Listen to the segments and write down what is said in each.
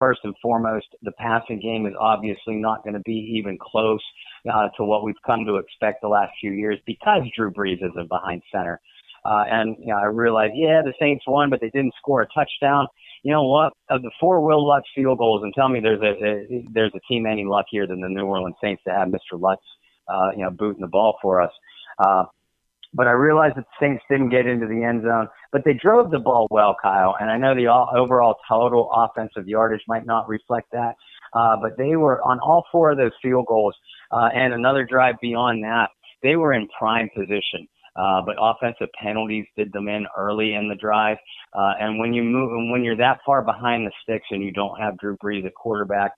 first and foremost, the passing game is obviously not going to be even close to what we've come to expect the last few years because Drew Brees isn't behind center. And I realized, the Saints won, but they didn't score a touchdown. You know what? Of the 4 Will Lutz field goals, and tell me there's a team any luckier than the New Orleans Saints to have Mr. Lutz, booting the ball for us. But I realized that the Saints didn't get into the end zone, but they drove the ball well, Kyle. And I know the overall total offensive yardage might not reflect that, but they were on all 4 of those field goals and another drive beyond that. They were in prime position, but offensive penalties did them in early in the drive. And when you're that far behind the sticks and you don't have Drew Brees at quarterback,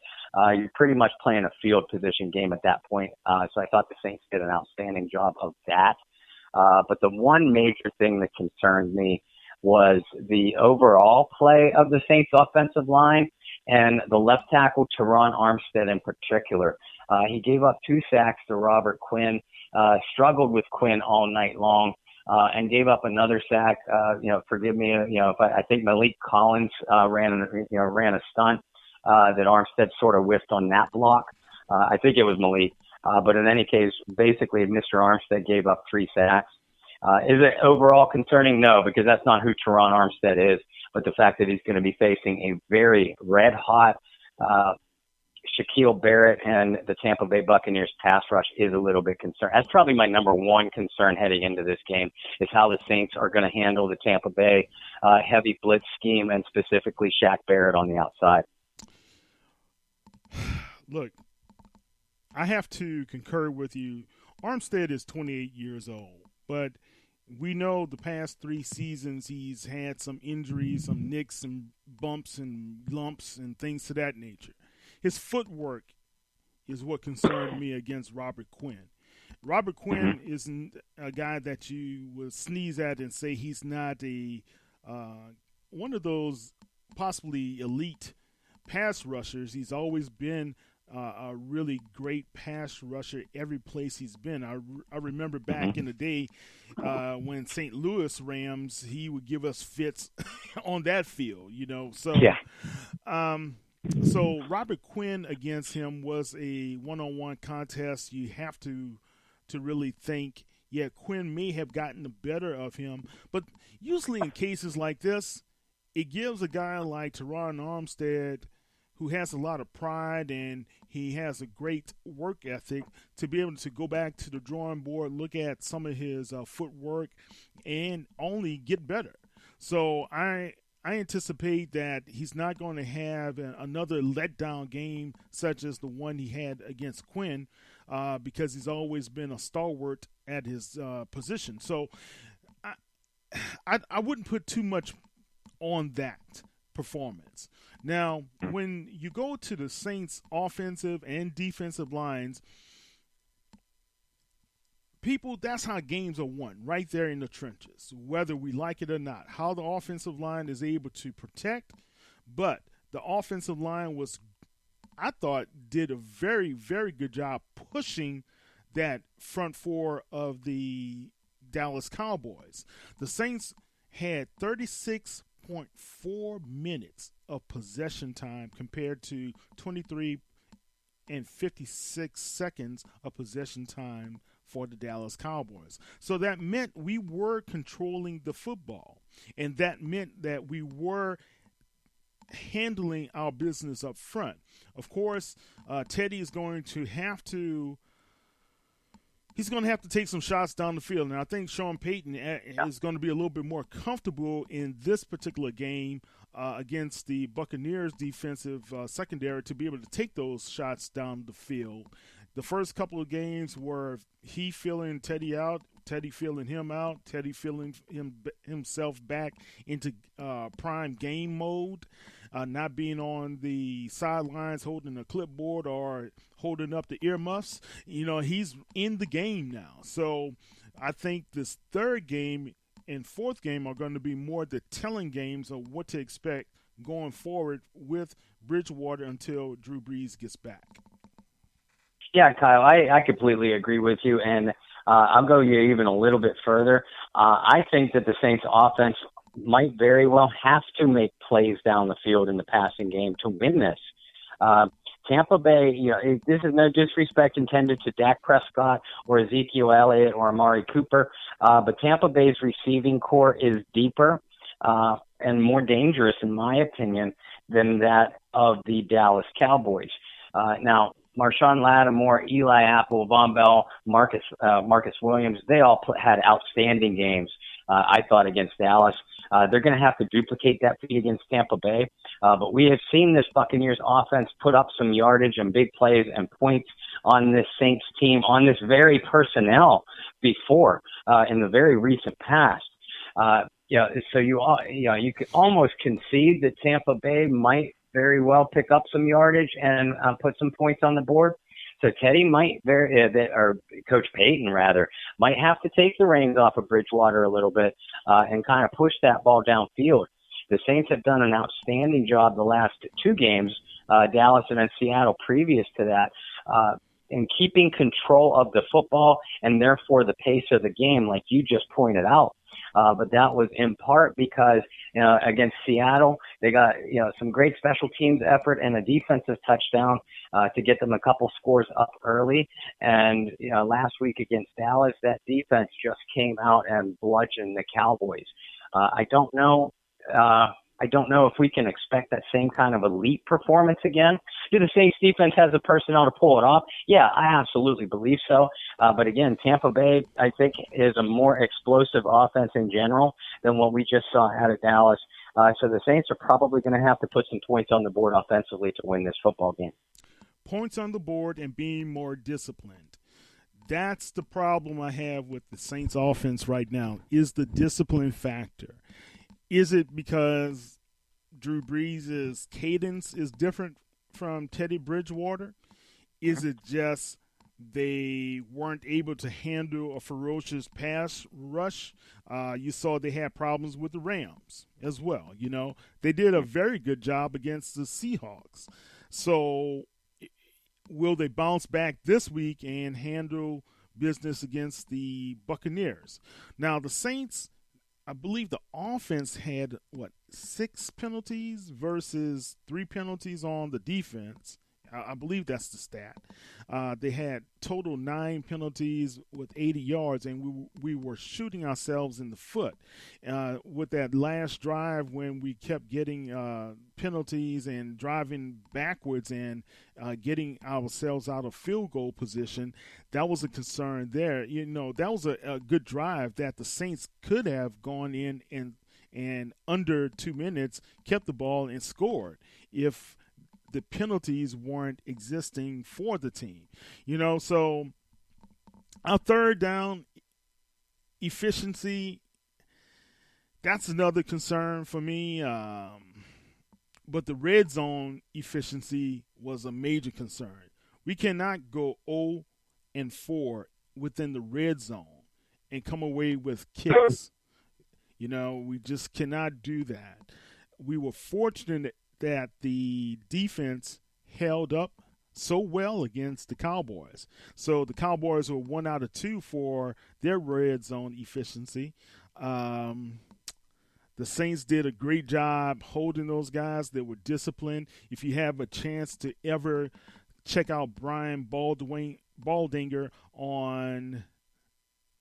you're pretty much playing a field position game at that point. So I thought the Saints did an outstanding job of that. But the one major thing that concerned me was the overall play of the Saints offensive line and the left tackle, Teron Armstead in particular. He gave up 2 sacks to Robert Quinn, struggled with Quinn all night long, and gave up another sack. Forgive me, if I think Malik Collins ran a stunt that Armstead sort of whiffed on that block. I think it was Malik. But in any case, basically, Mr. Armstead gave up 3 sacks. Is it overall concerning? No, because that's not who Teron Armstead is. But the fact that he's going to be facing a very red-hot Shaquille Barrett and the Tampa Bay Buccaneers pass rush is a little bit concerning. That's probably my number one concern heading into this game is how the Saints are going to handle the Tampa Bay heavy blitz scheme and specifically Shaq Barrett on the outside. Look, I have to concur with you. Armstead is 28 years old, but we know the past 3 seasons he's had some injuries, some nicks and bumps and lumps and things to that nature. His footwork is what concerned me against Robert Quinn. Robert Quinn isn't a guy that you would sneeze at and say he's not a one of those possibly elite pass rushers. He's always been a really great pass rusher every place he's been. I remember back in the day when St. Louis Rams, he would give us fits on that field, So, so Robert Quinn against him was a one-on-one contest. You have to really think, Quinn may have gotten the better of him. But usually in cases like this, it gives a guy like Teron Armstead, who has a lot of pride and he has a great work ethic, to be able to go back to the drawing board, look at some of his footwork, and only get better. So I anticipate that he's not going to have another letdown game such as the one he had against Quinn, because he's always been a stalwart at his position. So I wouldn't put too much on that performance. Now, when you go to the Saints' offensive and defensive lines, that's how games are won, right there in the trenches, whether we like it or not. How the offensive line is able to protect, but the offensive line I thought, did a very, very good job pushing that front 4 of the Dallas Cowboys. The Saints had 36.4 minutes of possession time compared to 23 and 56 seconds of possession time for the Dallas Cowboys. So that meant we were controlling the football, and that meant that we were handling our business up front. Of course, Teddy is going to have to take some shots down the field. And I think Sean Payton is going to be a little bit more comfortable in this particular game against the Buccaneers defensive secondary to be able to take those shots down the field. The first couple of games were he feeling Teddy out, Teddy feeling him out, Teddy feeling himself back into prime game mode, not being on the sidelines holding a clipboard or holding up the earmuffs. He's in the game now. So I think this third game and fourth game are going to be more the telling games of what to expect going forward with Bridgewater until Drew Brees gets back. Yeah, Kyle, I completely agree with you, and I'll go even a little bit further. I think that the Saints' offense might very well have to make plays down the field in the passing game to win this. Tampa Bay, this is no disrespect intended to Dak Prescott or Ezekiel Elliott or Amari Cooper, but Tampa Bay's receiving core is deeper and more dangerous, in my opinion, than that of the Dallas Cowboys. Now, Marshawn Lattimore, Eli Apple, Vaughn Bell, Marcus Williams, they all had outstanding games, I thought, against Dallas. They're going to have to duplicate that feat against Tampa Bay. But we have seen this Buccaneers offense put up some yardage and big plays and points on this Saints team, on this very personnel before in the very recent past. So you could almost concede that Tampa Bay might very well pick up some yardage and put some points on the board. So Teddy or Coach Payton rather, might have to take the reins off of Bridgewater a little bit and kind of push that ball downfield. The Saints have done an outstanding job the last two games, Dallas and then Seattle previous to that, in keeping control of the football and therefore the pace of the game, like you just pointed out. But that was in part because, against Seattle, they got, some great special teams effort and a defensive touchdown to get them a couple scores up early. And, last week against Dallas, that defense just came out and bludgeoned the Cowboys. I don't know if we can expect that same kind of elite performance again. Do the Saints defense has the personnel to pull it off? Yeah, I absolutely believe so. But again, Tampa Bay, I think, is a more explosive offense in general than what we just saw out of Dallas. So the Saints are probably going to have to put some points on the board offensively to win this football game. Points on the board and being more disciplined. That's the problem I have with the Saints offense right now, is the discipline factor. Is it because Drew Brees' cadence is different from Teddy Bridgewater? Is it just they weren't able to handle a ferocious pass rush? You saw they had problems with the Rams as well. They did a very good job against the Seahawks. So will they bounce back this week and handle business against the Buccaneers? Now, the Saints, I believe the offense had, 6 penalties versus 3 penalties on the defense. I believe that's the stat. They had total 9 penalties with 80 yards, and we were shooting ourselves in the foot with that last drive when we kept getting penalties and driving backwards and getting ourselves out of field goal position. That was a concern there. That was a good drive that the Saints could have gone in and under 2 minutes kept the ball and scored if the penalties weren't existing for the team. So our third down efficiency, that's another concern for me. But the red zone efficiency was a major concern. We cannot go 0-4 within the red zone and come away with kicks. We just cannot do that. We were fortunate that the defense held up so well against the Cowboys. So the Cowboys were 1 out of 2 for their red zone efficiency. The Saints did a great job holding those guys. They were disciplined. If you have a chance to ever check out Brian Baldinger on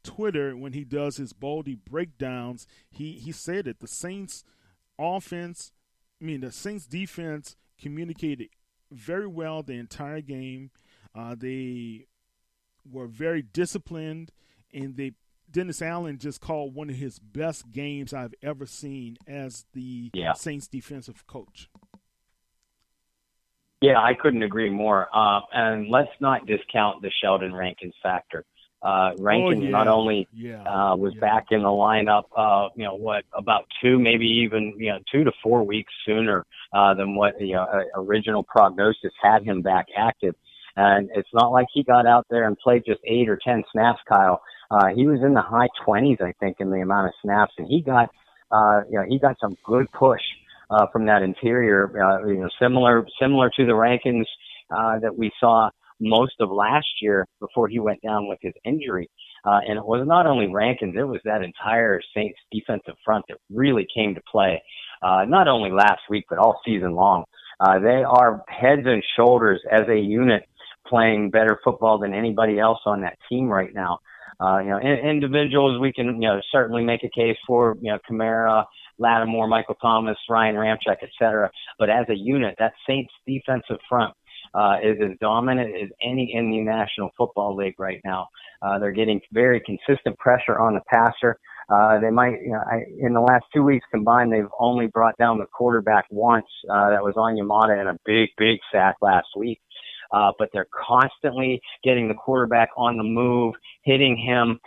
Twitter when he does his Baldy breakdowns, he said that the Saints defense communicated very well the entire game. They were very disciplined, and Dennis Allen just called one of his best games I've ever seen as the Saints defensive coach. Yeah, I couldn't agree more. And let's not discount the Sheldon Rankins factor. Rankins not only was back in the lineup, about 2, maybe even 2 to 4 weeks sooner than what the original prognosis had him back active. And it's not like he got out there and played just 8 or 10 snaps, Kyle. He was in the high 20s, I think, in the amount of snaps, and he got some good push from that interior. Similar to the Rankins that we saw most of last year before he went down with his injury. And it was not only Rankins, it was that entire Saints defensive front that really came to play, not only last week, but all season long. They are heads and shoulders as a unit playing better football than anybody else on that team right now. Individuals we can, certainly make a case for, Kamara, Lattimore, Michael Thomas, Ryan Ramczyk, et cetera. But as a unit, that Saints defensive front is as dominant as any in the National Football League right now. They're getting very consistent pressure on the passer. They might, in the last 2 weeks combined, they've only brought down the quarterback once. That was on Yamada in a big sack last week. But they're constantly getting the quarterback on the move, hitting him,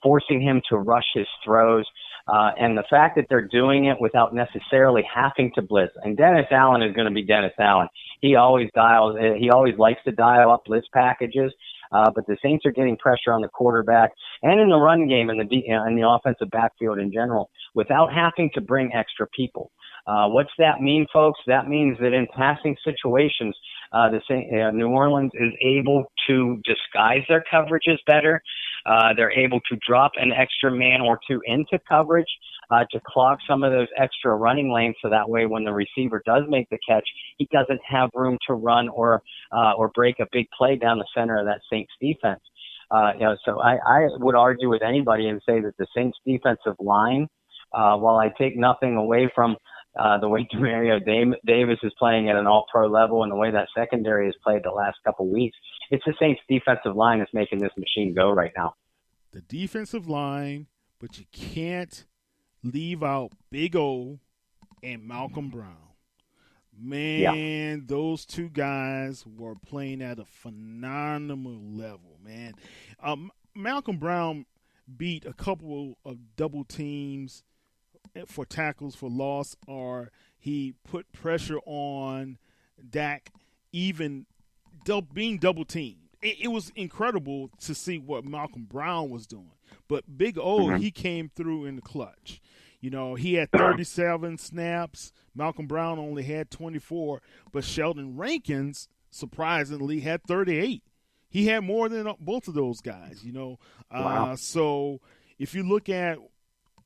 forcing him to rush his throws. And the fact that they're doing it without necessarily having to blitz. And Dennis Allen is going to be Dennis Allen. He always likes to dial up blitz packages. But the Saints are getting pressure on the quarterback and in the run game and the offensive backfield in general without having to bring extra people. What's that mean, folks? That means that in passing situations, New Orleans is able to disguise their coverages better. They're able to drop an extra man or two into coverage to clog some of those extra running lanes, so that way when the receiver does make the catch, he doesn't have room to run or break a big play down the center of that Saints defense. So I would argue with anybody and say that the Saints defensive line, while I take nothing away from the way Demario Davis is playing at an all-pro level and the way that secondary has played the last couple of weeks, it's the Saints defensive line that's making this machine go right now. The defensive line, but you can't leave out Big O and Malcolm Brown. Man, Those two guys were playing at a phenomenal level, man. Malcolm Brown beat a couple of double teams for tackles for loss, or he put pressure on Dak even being double teamed. It was incredible to see what Malcolm Brown was doing. But Big O, he came through in the clutch. He had 37 snaps. Malcolm Brown only had 24. But Sheldon Rankins, surprisingly, had 38. He had more than both of those guys, Wow. So if you look at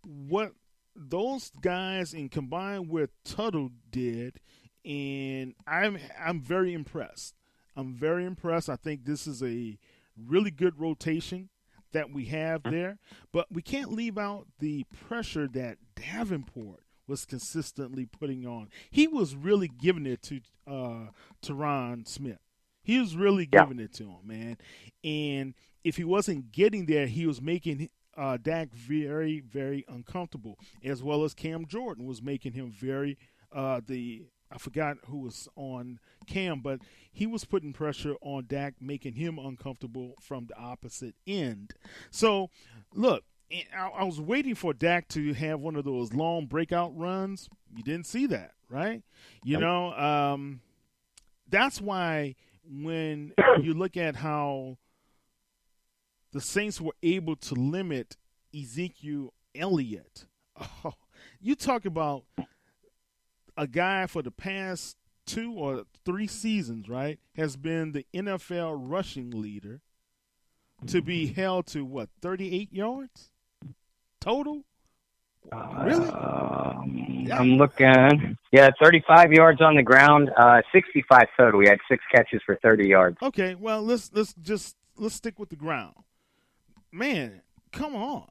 what those guys and combined with Tuttle did, and I'm very impressed. I'm very impressed. I think this is a really good rotation that we have there, but we can't leave out the pressure that Davenport was consistently putting on. He was really giving it to Tyron Smith. He was really giving it to him, man. And if he wasn't getting there, he was making Dak very, very uncomfortable, as well as Cam Jordan was making him very I forgot who was on Cam, but he was putting pressure on Dak, making him uncomfortable from the opposite end. So, look, I was waiting for Dak to have one of those long breakout runs. You didn't see that, right? That's why when you look at how the Saints were able to limit Ezekiel Elliott, you talk about a guy for the past 2 or 3 seasons, right, has been the NFL rushing leader to be held to, 38 yards total? Really? I'm looking. 35 yards on the ground, 65 total. We had 6 catches for 30 yards. Okay, well, let's stick with the ground. Man, come on.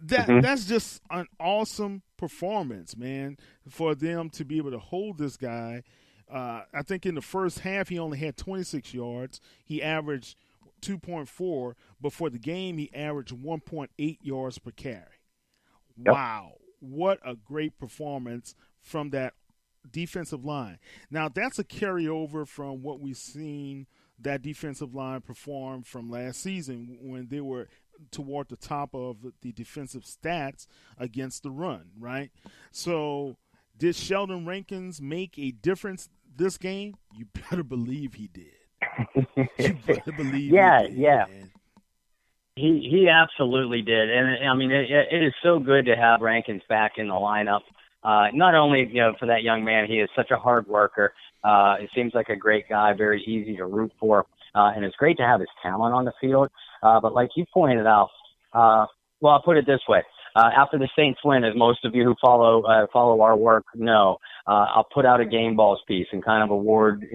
That's just an awesome performance, man, for them to be able to hold this guy. I think in the first half he only had 26 yards. He averaged 2.4, but for the game he averaged 1.8 yards per carry. Yep. Wow, what a great performance from that defensive line. Now, that's a carryover from what we've seen that defensive line perform from last season when they were toward the top of the defensive stats against the run, right? So did Sheldon Rankins make a difference this game? You better believe he did. You better believe he did, man. He absolutely did. And, I mean, it is so good to have Rankins back in the lineup. Not only, for that young man, he is such a hard worker. It seems like a great guy, very easy to root for. And it's great to have his talent on the field. But like you pointed out, well, I'll put it this way. After the Saints win, as most of you who follow our work know, I'll put out a game balls piece and kind of award,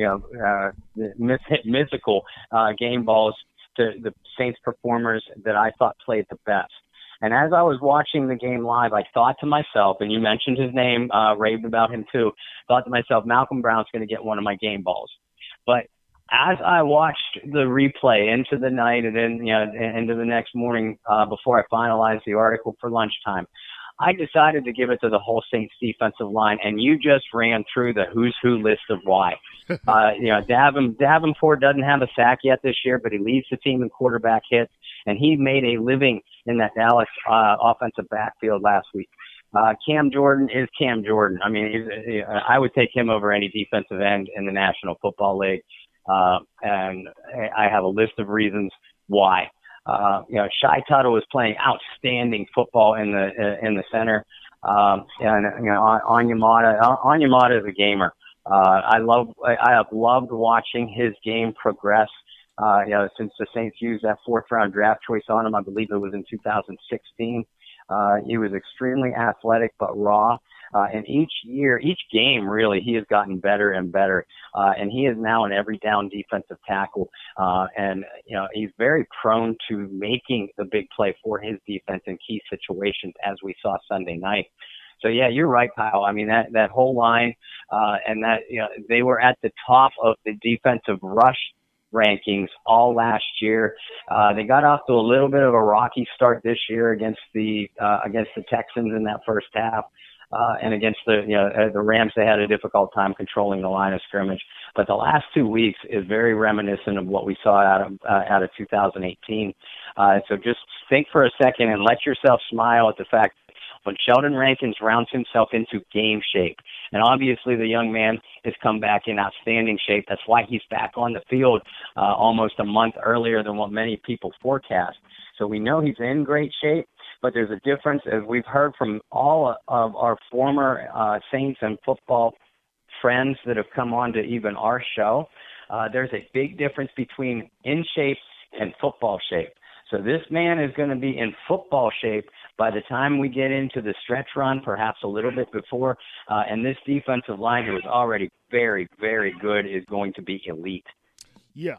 mythical game balls to the Saints performers that I thought played the best. And as I was watching the game live, I thought to myself, and you mentioned his name, raved about him too, thought to myself, Malcolm Brown's going to get one of my game balls. But as I watched the replay into the night and then, into the next morning, before I finalized the article for lunchtime, I decided to give it to the whole Saints defensive line, and you just ran through the who's who list of why. Davenport doesn't have a sack yet this year, but he leads the team in quarterback hits, and he made a living in that Dallas offensive backfield last week. Cam Jordan is Cam Jordan. I mean, I would take him over any defensive end in the National Football League. And I have a list of reasons why. Shai Tuttle is playing outstanding football in the center. Onyemata is a gamer. I have loved watching his game progress. Since the Saints used that 4th round draft choice on him, I believe it was in 2016. He was extremely athletic but raw. And each game, really, he has gotten better and better. And he is now an every down defensive tackle. And he's very prone to making the big play for his defense in key situations, as we saw Sunday night. So, yeah, you're right, Kyle. I mean, that whole line, and that, they were at the top of the defensive rush rankings all last year. They got off to a little bit of a rocky start this year against the Texans in that first half. And against the Rams, they had a difficult time controlling the line of scrimmage. But the last 2 weeks is very reminiscent of what we saw out of 2018. So just think for a second and let yourself smile at the fact that when Sheldon Rankins rounds himself into game shape, and obviously the young man has come back in outstanding shape. That's why he's back on the field almost a month earlier than what many people forecast. So we know he's in great shape. But there's a difference, as we've heard from all of our former Saints and football friends that have come on to even our show. There's a big difference between in shape and football shape. So this man is going to be in football shape by the time we get into the stretch run, perhaps a little bit before. And this defensive line, who is already very, very good, is going to be elite. Yeah,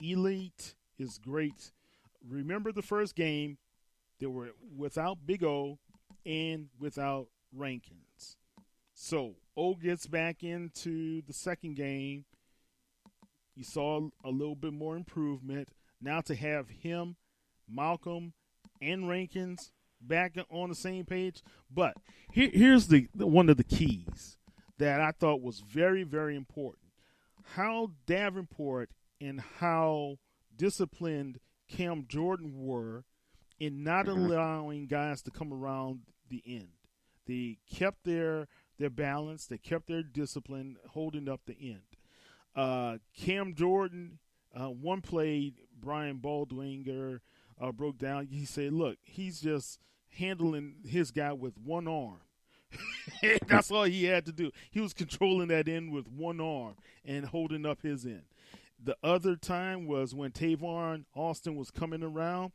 elite is great. Remember the first game? They were without Big O and without Rankins. So O gets back into the second game. You saw a little bit more improvement. Now to have him, Malcolm, and Rankins back on the same page. But here's the one of the keys that I thought was very, very important. How Davenport and how disciplined Cam Jordan were in not allowing guys to come around the end. They kept their balance. They kept their discipline, holding up the end. Cam Jordan, one play, Brian Baldwinger broke down. He said, look, he's just handling his guy with one arm. That's all he had to do. He was controlling that end with one arm and holding up his end. The other time was when Tavon Austin was coming around.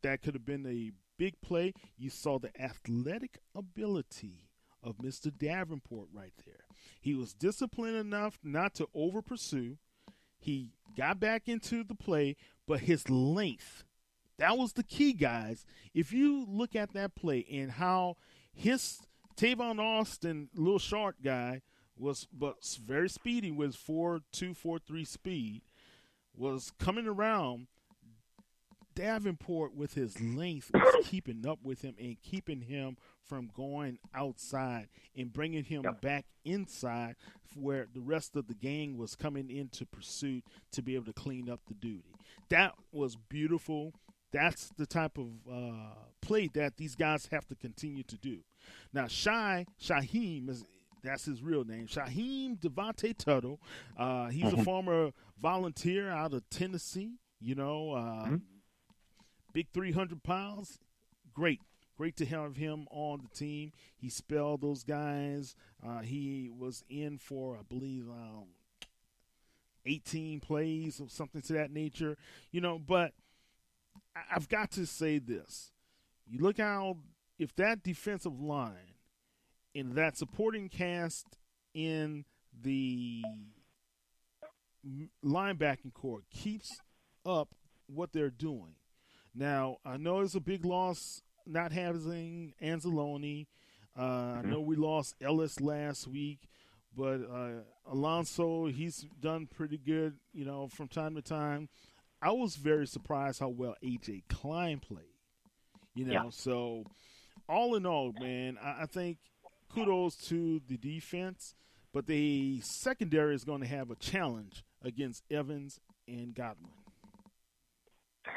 That could have been a big play. You saw the athletic ability of Mr. Davenport right there. He was disciplined enough not to over-pursue. He got back into the play, but his length, that was the key, guys. If you look at that play and how his Tavon Austin, little short guy, was very speedy with 4.2, 4.3 speed, was coming around. Davenport, with his length, was keeping up with him and keeping him from going outside and bringing him back inside where the rest of the gang was coming into pursuit to be able to clean up the duty. That was beautiful. That's the type of play that these guys have to continue to do. Now, Shaheem is – that's his real name, Shaheem Devontae Tuttle. He's a former volunteer out of Tennessee, big 300 pounds. Great to have him on the team. He spelled those guys. He was in for, I believe, 18 plays or something to that nature. But I've got to say this. You look how, if that defensive line and that supporting cast in the linebacking core keeps up what they're doing. Now, I know it's a big loss not having Anzalone. I know we lost Ellis last week, but Alonso, he's done pretty good, from time to time. I was very surprised how well A.J. Klein played. So all in all, man, I think kudos to the defense, but the secondary is going to have a challenge against Evans and Godwin.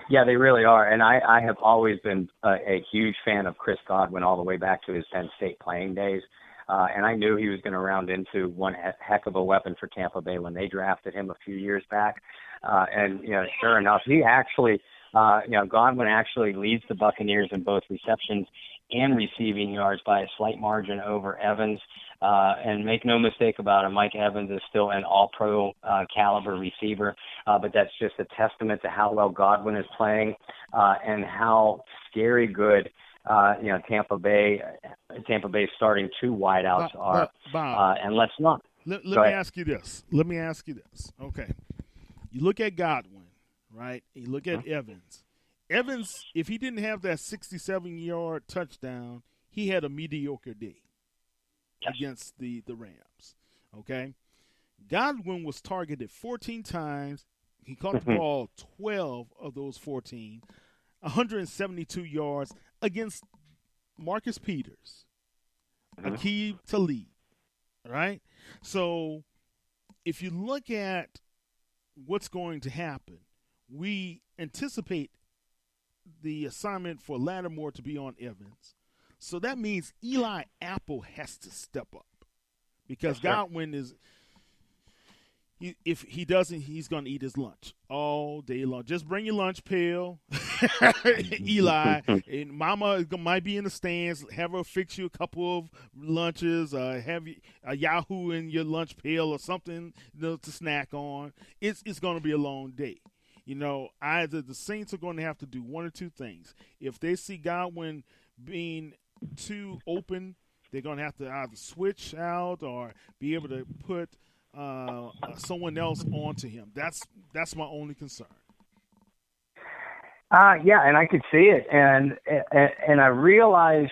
Yeah, they really are. And I have always been a huge fan of Chris Godwin all the way back to his Penn State playing days. And I knew he was going to round into one heck of a weapon for Tampa Bay when they drafted him a few years back. And sure enough, he actually, Godwin actually leads the Buccaneers in both receptions and receiving yards by a slight margin over Evans. And make no mistake about it, Mike Evans is still an all-pro caliber receiver, but that's just a testament to how well Godwin is playing and how scary good Tampa Bay's starting two wideouts are. Bob, and let's not. Let me ask you this. Okay. You look at Godwin, right? You look at Evans. Evans, if he didn't have that 67-yard touchdown, he had a mediocre day against the Rams. Okay? Godwin was targeted 14 times. He caught the ball 12 of those 14, 172 yards against Marcus Peters, Aqib Talib, right? So if you look at what's going to happen, we anticipate the assignment for Lattimore to be on Evans. So that means Eli Apple has to step up because Godwin is – if he doesn't, he's going to eat his lunch all day long. Just bring your lunch pail, Eli, and Mama might be in the stands. Have her fix you a couple of lunches. Have a Yahoo in your lunch pail or something to snack on. It's going to be a long day. Either the Saints are going to have to do one or two things. If they see Godwin being too open, they're going to have to either switch out or be able to put someone else onto him. That's my only concern. Yeah, and I could see it, and I realize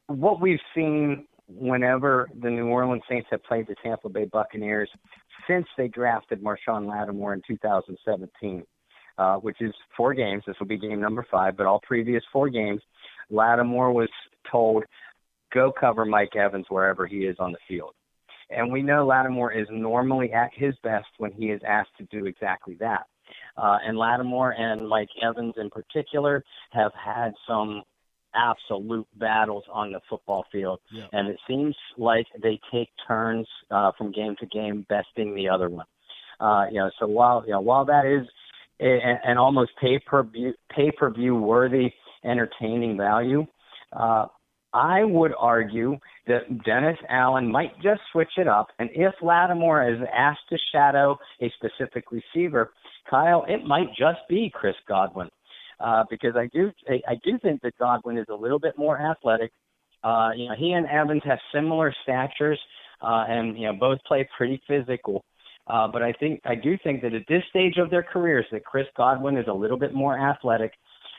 what we've seen whenever the New Orleans Saints have played the Tampa Bay Buccaneers since they drafted Marshawn Lattimore in 2017, which is 4 games. This will be game number 5, but all previous 4 games, Lattimore was told, go cover Mike Evans wherever he is on the field. And we know Lattimore is normally at his best when he is asked to do exactly that. And Lattimore and Mike Evans in particular have had some absolute battles on the football field. Yeah. And it seems like they take turns from game to game besting the other one. So while that is an almost pay-per-view worthy entertaining value, I would argue that Dennis Allen might just switch it up, and if Lattimore is asked to shadow a specific receiver, Kyle, it might just be Chris Godwin, because I do think that Godwin is a little bit more athletic. He and Evans have similar statures, and both play pretty physical. But I do think that at this stage of their careers, that Chris Godwin is a little bit more athletic.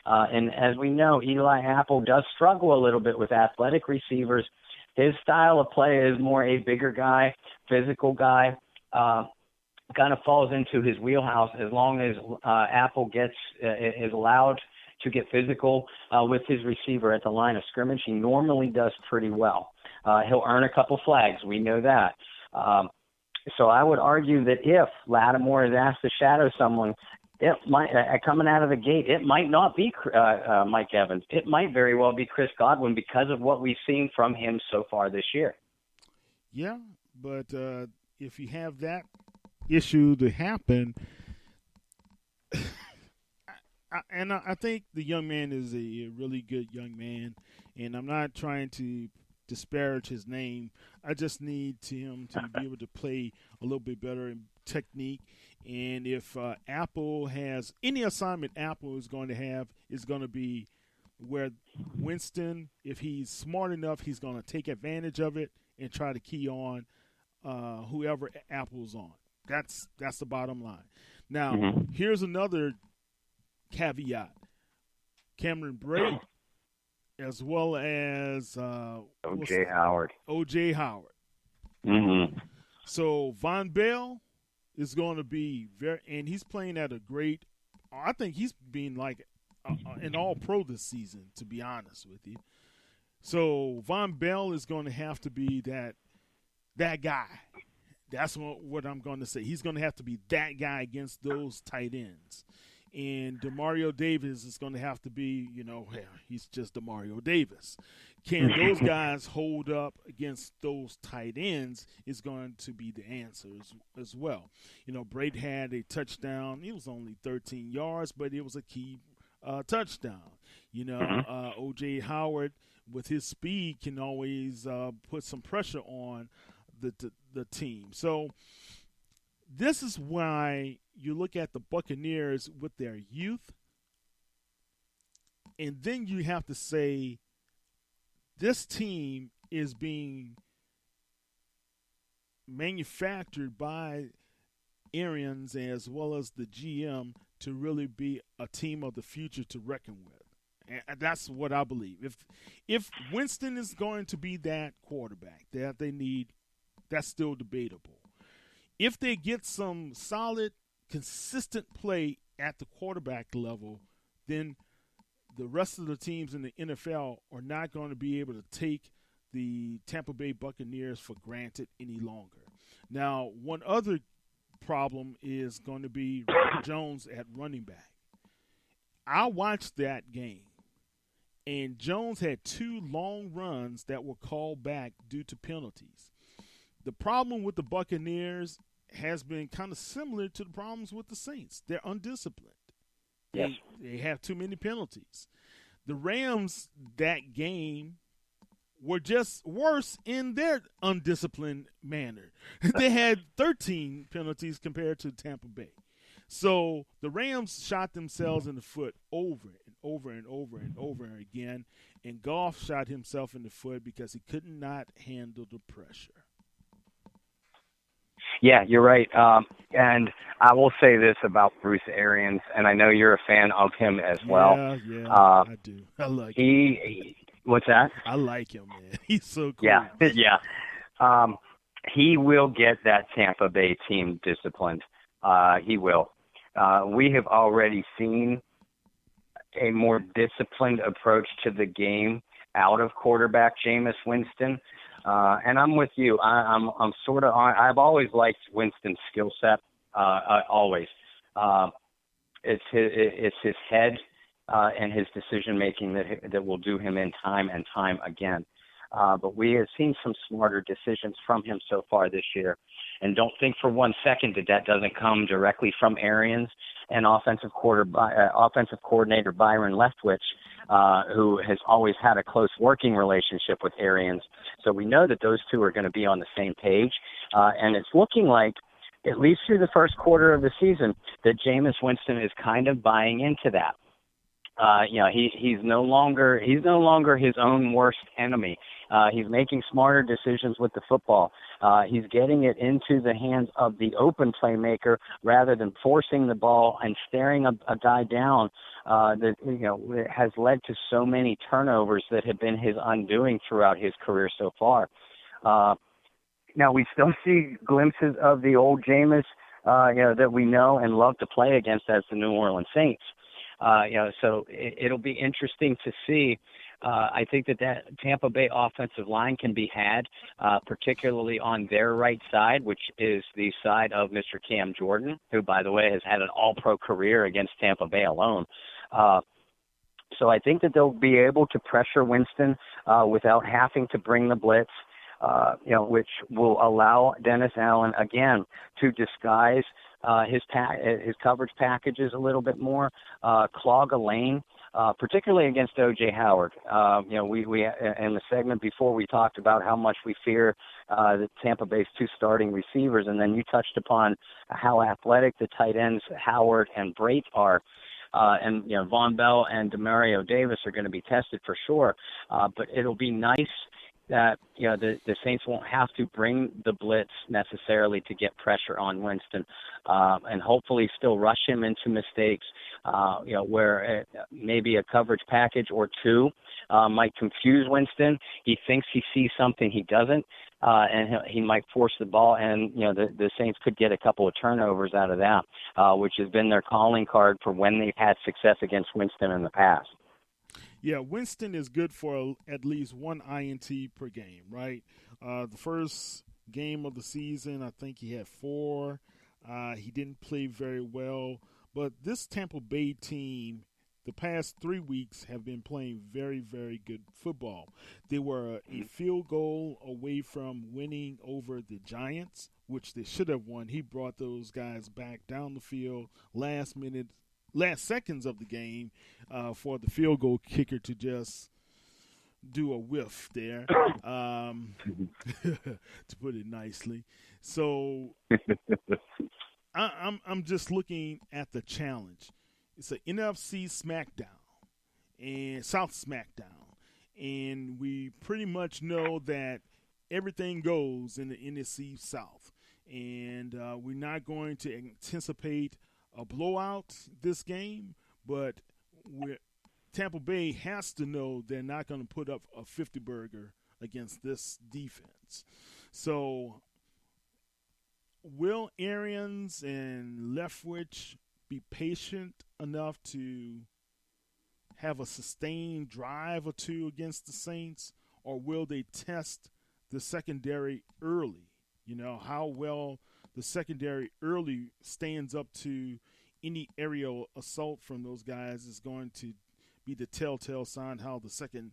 And as we know, Eli Apple does struggle a little bit with athletic receivers. His style of play is more a bigger guy, physical guy, kind of falls into his wheelhouse as long as Apple is allowed to get physical with his receiver at the line of scrimmage. He normally does pretty well. He'll earn a couple flags. We know that. So I would argue that if Lattimore is asked to shadow someone, it might coming out of the gate, it might not be Mike Evans. It might very well be Chris Godwin because of what we've seen from him so far this year. Yeah, but if you have that issue to happen, I think the young man is a really good young man, and I'm not trying to disparage his name. I just need him to be able to play a little bit better in technique. And if Apple has any assignment Apple is going to have, is going to be where Winston, if he's smart enough, he's going to take advantage of it and try to key on whoever Apple's on. That's the bottom line. Now, here's another caveat. Cameron Brate, as well as O.J. Howard. O.J. Howard. So Vaughn Bell is going to be and he's playing at a great. I think he's being like an All-Pro this season, to be honest with you. So Vaughn Bell is going to have to be that guy. That's what I'm going to say. He's going to have to be that guy against those tight ends. And DeMario Davis is going to have to be, he's just DeMario Davis. Can those guys hold up against those tight ends is going to be the answer as well. Brate had a touchdown. It was only 13 yards, but it was a key touchdown. O.J. Howard, with his speed, can always put some pressure on the team. So this is why you look at the Buccaneers with their youth, and then you have to say this team is being manufactured by Arians as well as the GM to really be a team of the future to reckon with. And that's what I believe. If Winston is going to be that quarterback that they need, that's still debatable. If they get some solid, consistent play at the quarterback level, then the rest of the teams in the NFL are not going to be able to take the Tampa Bay Buccaneers for granted any longer. Now, one other problem is going to be Jones at running back. I watched that game, and Jones had 2 long runs that were called back due to penalties. The problem with the Buccaneers has been kind of similar to the problems with the Saints. They're undisciplined. Yes. They have too many penalties. The Rams, that game, were just worse in their undisciplined manner. They had 13 penalties compared to Tampa Bay. So the Rams shot themselves in the foot over and over and over and over again, and Goff shot himself in the foot because he could not handle the pressure. Yeah, you're right. And I will say this about Bruce Arians, and I know you're a fan of him as well. Yeah, I do. I like him. What's that? I like him, man. He's so cool. Yeah. He will get that Tampa Bay team disciplined. He will. We have already seen a more disciplined approach to the game out of quarterback Jameis Winston. And I'm with you. I'm sort of on. I've always liked Winston's skill set. Always. It's his head and his decision making that will do him in time and time again. But we have seen some smarter decisions from him so far this year. And don't think for 1 second that doesn't come directly from Arians and offensive coordinator Byron Leftwich, who has always had a close working relationship with Arians. So we know that those two are going to be on the same page. And it's looking like, at least through the first quarter of the season, that Jameis Winston is kind of buying into that. He's no longer his own worst enemy. He's making smarter decisions with the football. He's getting it into the hands of the open playmaker rather than forcing the ball and staring a guy down. That has led to so many turnovers that have been his undoing throughout his career so far. Now we still see glimpses of the old Jameis, that we know and love to play against as the New Orleans Saints. So it'll be interesting to see. I think that Tampa Bay offensive line can be had, particularly on their right side, which is the side of Mr. Cam Jordan, who, by the way, has had an all-pro career against Tampa Bay alone. So I think that they'll be able to pressure Winston without having to bring the blitz, which will allow Dennis Allen, again, to disguise his coverage packages a little bit more, clog a lane particularly against O.J. Howard. We in the segment before we talked about how much we fear the Tampa Bay's two starting receivers, and then you touched upon how athletic the tight ends Howard and Brate are. And Vaughn Bell and Demario Davis are going to be tested for sure. But it'll be nice that the Saints won't have to bring the blitz necessarily to get pressure on Winston, and hopefully still rush him into mistakes. Where maybe a coverage package or two might confuse Winston. He thinks he sees something he doesn't, and he might force the ball, and the Saints could get a couple of turnovers out of that, which has been their calling card for when they've had success against Winston in the past. Yeah, Winston is good for at least one INT per game, right? The first game of the season, I think he had 4. He didn't play very well. But this Tampa Bay team, the past 3 weeks, have been playing very, very good football. They were a field goal away from winning over the Giants, which they should have won. He brought those guys back down the field last seconds of the game for the field goal kicker to just do a whiff there, to put it nicely. So I'm just looking at the challenge. It's an NFC Smackdown and South Smackdown, and we pretty much know that everything goes in the NFC South, and we're not going to anticipate a blowout this game, but Tampa Bay has to know they're not going to put up a 50-burger against this defense. So will Arians and Leftwich be patient enough to have a sustained drive or two against the Saints, or will they test the secondary early? How well the secondary early stands up to any aerial assault from those guys is going to be the telltale sign how the second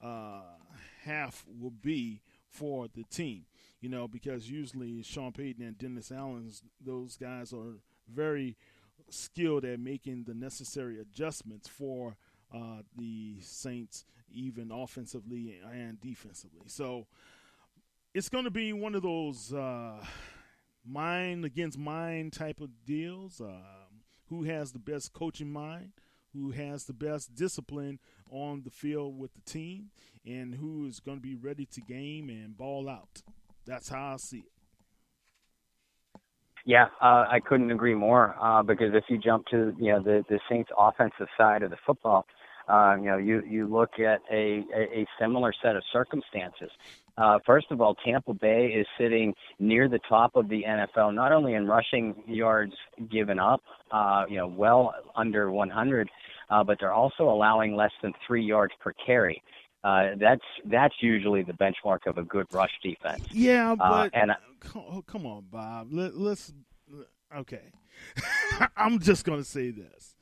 half will be for the team. Because usually Sean Payton and Dennis Allen, those guys are very skilled at making the necessary adjustments for the Saints, even offensively and defensively. So it's going to be one of those mind against mind type of deals. Who has the best coaching mind, who has the best discipline on the field with the team, and who is going to be ready to game and ball out. That's how I see it. Yeah, I couldn't agree more, because if you jump to the Saints offensive side of the football, you look at a similar set of circumstances. First of all, Tampa Bay is sitting near the top of the NFL, not only in rushing yards given up, well under 100, but they're also allowing less than 3 yards per carry. That's usually the benchmark of a good rush defense. Yeah, but come on, Bob. Let's okay. I'm just gonna say this: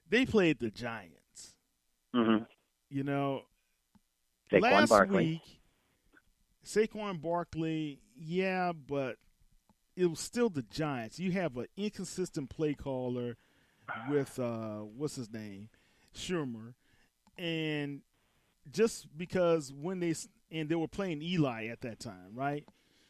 they played the Giants. Mm-hmm. Last week, Saquon Barkley, yeah, but it was still the Giants. You have an inconsistent play caller with what's his name, Shermer, and just because they were playing Eli at that time, right?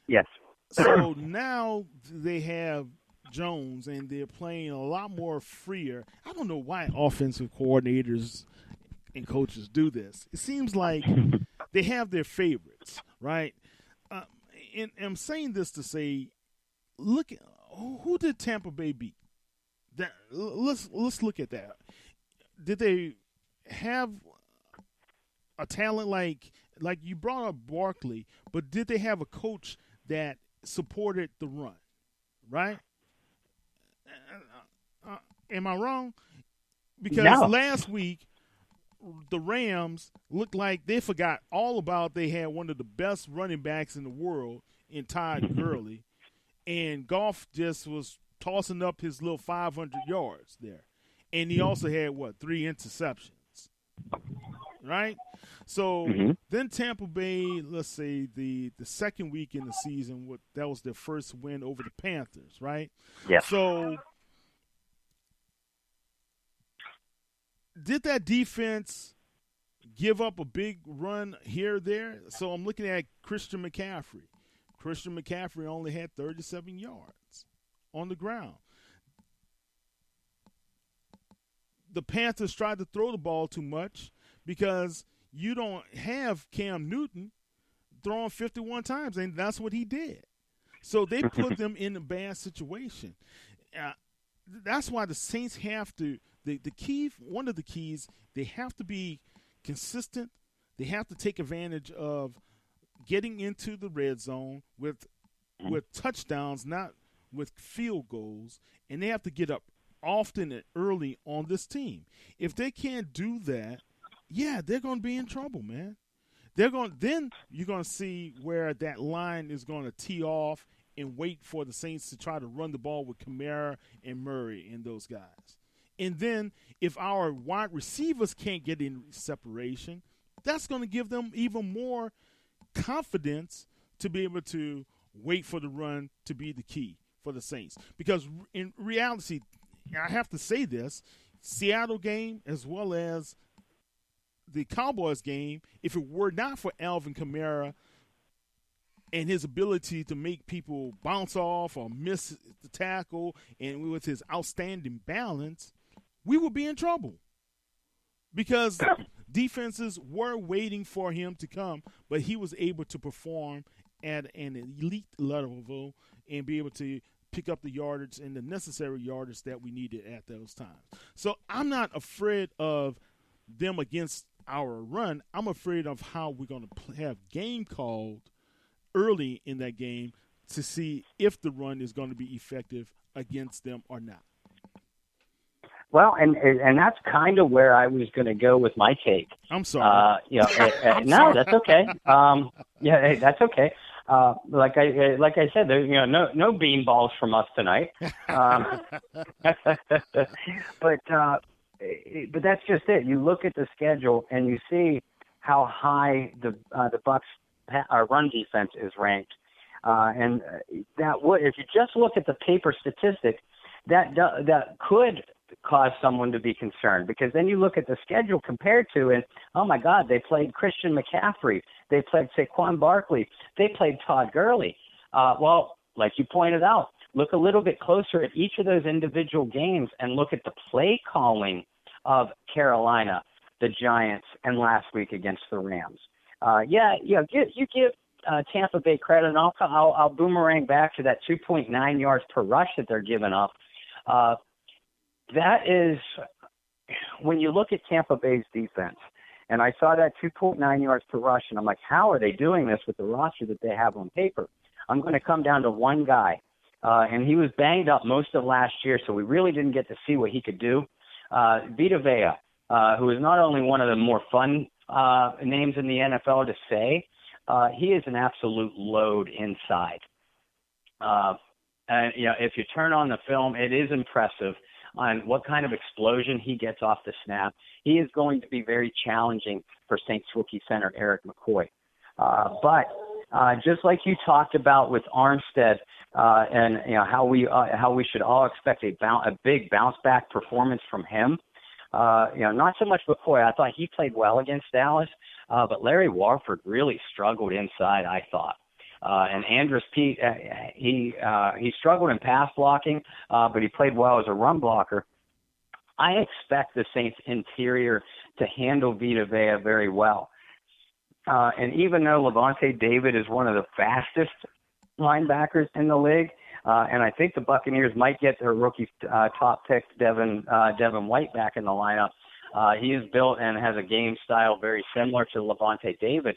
Yes. So now they have Jones, and they're playing a lot more freer. I don't know why offensive coordinators and coaches do this. It seems like they have their favorites, right? And I'm saying this to say, look, who did Tampa Bay beat? Let's look at that. Did they have a talent like you brought up Barkley, but did they have a coach that supported the run, right? Am I wrong? Because last week the Rams looked like they forgot all about they had one of the best running backs in the world in Todd Gurley, and Goff just was tossing up his little 500 yards there. And he also had, 3 interceptions, right? So then Tampa Bay, let's say the second week in the season, that was their first win over the Panthers, right? Yeah. So did that defense give up a big run here or there? So I'm looking at Christian McCaffrey. Christian McCaffrey only had 37 yards on the ground. The Panthers tried to throw the ball too much because you don't have Cam Newton throwing 51 times, and that's what he did. So they put them in a bad situation. That's why the Saints have to the key. One of the keys, they have to be consistent. They have to take advantage of getting into the red zone with touchdowns, not with field goals, and they have to get up often and early on this team. If they can't do that, yeah, they're going to be in trouble, man. Then you're going to see where that line is going to tee off and wait for the Saints to try to run the ball with Kamara and Murray and those guys. And then if our wide receivers can't get in separation, that's going to give them even more confidence to be able to wait for the run to be the key for the Saints. Because in reality, I have to say this, Seattle game as well as the Cowboys game, if it were not for Alvin Kamara and his ability to make people bounce off or miss the tackle, and with his outstanding balance, we would be in trouble. Because defenses were waiting for him to come, but he was able to perform at an elite level and be able to pick up the yardage and the necessary yardage that we needed at those times. So I'm not afraid of them against our run. I'm afraid of how we're going to have game called early in that game to see if the run is going to be effective against them or not. Well, and that's kind of where I was going to go with my take. I'm sorry. No, that's okay. Hey, that's okay. Like I said, there's no bean balls from us tonight. But that's just it. You look at the schedule and you see how high the Bucs run defense is ranked, and that would, if you just look at the paper statistic, that could cause someone to be concerned, because then you look at the schedule compared to it. Oh my God, they played Christian McCaffrey, they played Saquon Barkley, they played Todd Gurley. Well, like you pointed out, look a little bit closer at each of those individual games and look at the play calling of Carolina, the Giants, and last week against the Rams. You give Tampa Bay credit, and I'll boomerang back to that 2.9 yards per rush that they're giving up. That is, when you look at Tampa Bay's defense, and I saw that 2.9 yards per rush, and I'm like, how are they doing this with the roster that they have on paper? I'm going to come down to one guy, and he was banged up most of last year, so we really didn't get to see what he could do. Vita Vea, who is not only one of the more fun names in the NFL to say, he is an absolute load inside. And if you turn on the film, it is impressive on what kind of explosion he gets off the snap. He is going to be very challenging for Saints rookie center Eric McCoy. But just like you talked about with Armstead, and how we should all expect a big bounce back performance from him. Not so much McCoy. I thought he played well against Dallas, but Larry Warford really struggled inside, I thought. And Andrus Peat, he struggled in pass blocking, but he played well as a run blocker. I expect the Saints interior to handle Vita Vea very well. And even though Levante David is one of the fastest linebackers in the league, and I think the Buccaneers might get their rookie top pick, Devin White, back in the lineup. He is built and has a game style very similar to Levante David.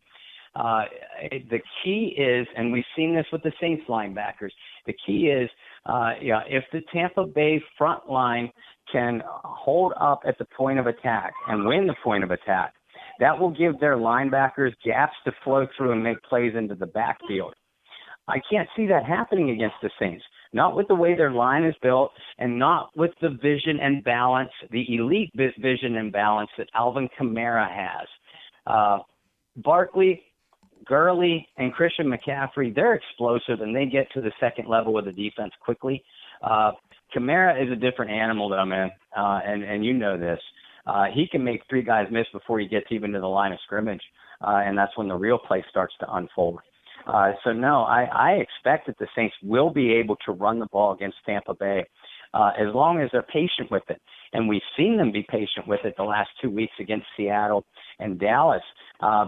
The key is, and we've seen this with the Saints linebackers, the key is, if the Tampa Bay front line can hold up at the point of attack and win the point of attack, that will give their linebackers gaps to flow through and make plays into the backfield. I can't see that happening against the Saints, not with the way their line is built and not with the vision and balance, the elite vision and balance that Alvin Kamara has. Barkley, Gurley, and Christian McCaffrey, they're explosive, and they get to the second level of the defense quickly. Kamara is a different animal, though, man, and you know this. he can make three guys miss before he gets even to the line of scrimmage, and that's when the real play starts to unfold. No, I expect that the Saints will be able to run the ball against Tampa Bay as long as they're patient with it. And we've seen them be patient with it the last 2 weeks against Seattle and Dallas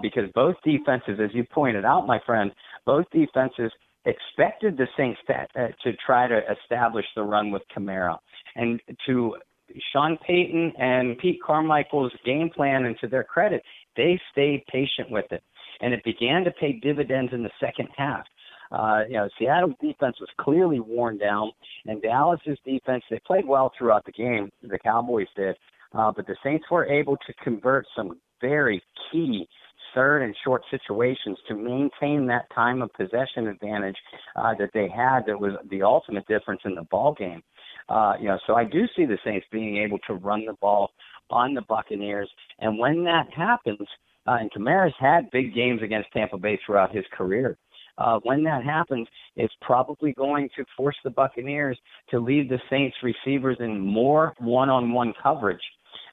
because both defenses, as you pointed out, my friend, both defenses expected the Saints to try to establish the run with Kamara. And to Sean Payton and Pete Carmichael's game plan, and to their credit, they stayed patient with it. And it began to pay dividends in the second half. Seattle's defense was clearly worn down, and Dallas's defense, they played well throughout the game, the Cowboys did, but the Saints were able to convert some very key third and short situations to maintain that time of possession advantage that they had that was the ultimate difference in the ball game. So I do see the Saints being able to run the ball on the Buccaneers, and when that happens, and Kamara's had big games against Tampa Bay throughout his career, when that happens, it's probably going to force the Buccaneers to leave the Saints receivers in more one-on-one coverage.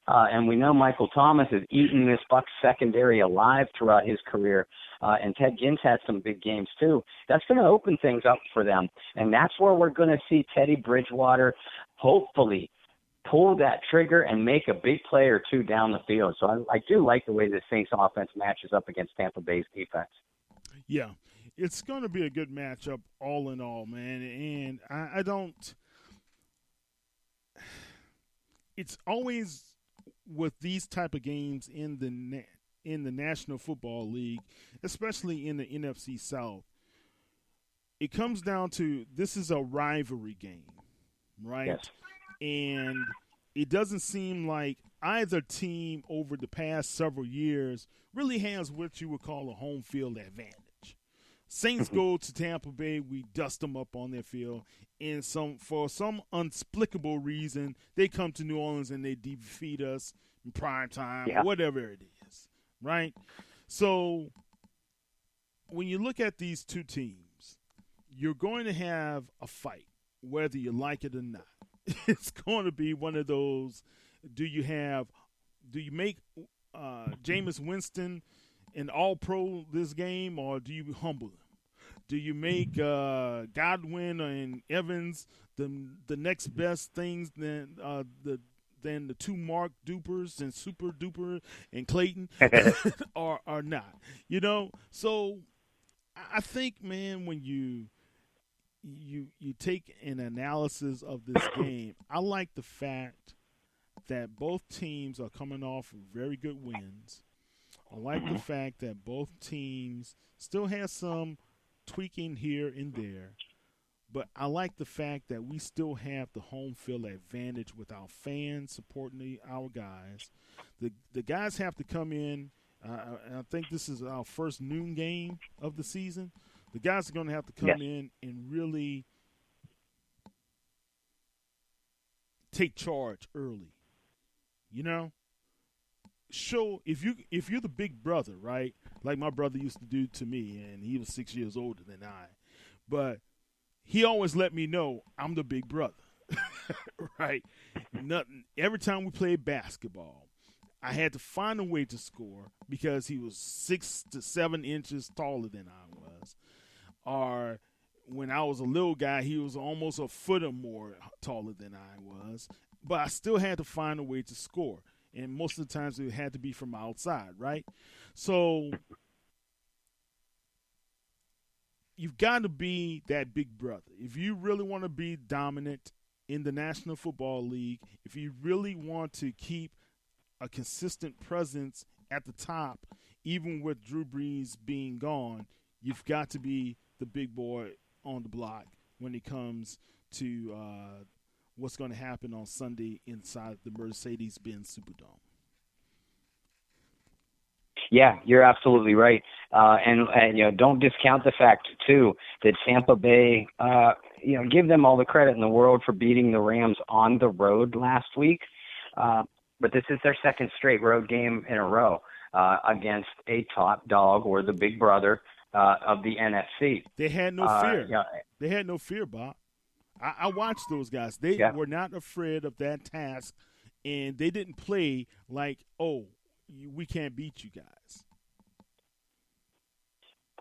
And we know Michael Thomas has eaten this Bucs secondary alive throughout his career. And Ted Ginn's had some big games too. That's going to open things up for them. And that's where we're going to see Teddy Bridgewater hopefully pull that trigger and make a big play or two down the field. So I do like the way the Saints offense matches up against Tampa Bay's defense. Yeah. It's going to be a good matchup all in all, man. And I don't – it's always with these type of games in the National Football League, especially in the NFC South, it comes down to this is a rivalry game, right? Yes. And it doesn't seem like either team over the past several years really has what you would call a home field advantage. Saints go to Tampa Bay, we dust them up on their field, and for some inexplicable reason, they come to New Orleans and they defeat us in prime time, whatever it is, right? So when you look at these two teams, you're going to have a fight, whether you like it or not. It's going to be one of those, do you make Jameis Winston an all-pro this game, or do you humble him? Do you make Godwin and Evans the next best things than the two Mark Dupers and Super Duper and Clayton, or not? So I think, man, when you take an analysis of this game, I like the fact that both teams are coming off very good wins. I like the fact that both teams still have some tweaking here and there, but I like the fact that we still have the home field advantage with our fans supporting our guys. The guys have to come in. I think this is our first noon game of the season. The guys are going to have to come in and really take charge early. Show if you're the big brother, right? Like my brother used to do to me, and he was 6 years older than I, but he always let me know I'm the big brother, right? Nothing. Every time we played basketball, I had to find a way to score because he was 6 to 7 inches taller than I was, or when I was a little guy, he was almost a foot or more taller than I was, but I still had to find a way to score. And most of the times it had to be from outside, right? So you've got to be that big brother. If you really want to be dominant in the National Football League, if you really want to keep a consistent presence at the top, even with Drew Brees being gone, you've got to be the big boy on the block when it comes to what's going to happen on Sunday inside the Mercedes-Benz Superdome. Yeah, you're absolutely right. And don't discount the fact, too, that Tampa Bay, give them all the credit in the world for beating the Rams on the road last week. But this is their second straight road game in a row against a top dog or the big brother of the NFC. They had no fear. They had no fear, Bob. I watched those guys. They were not afraid of that task and they didn't play like, oh, we can't beat you guys.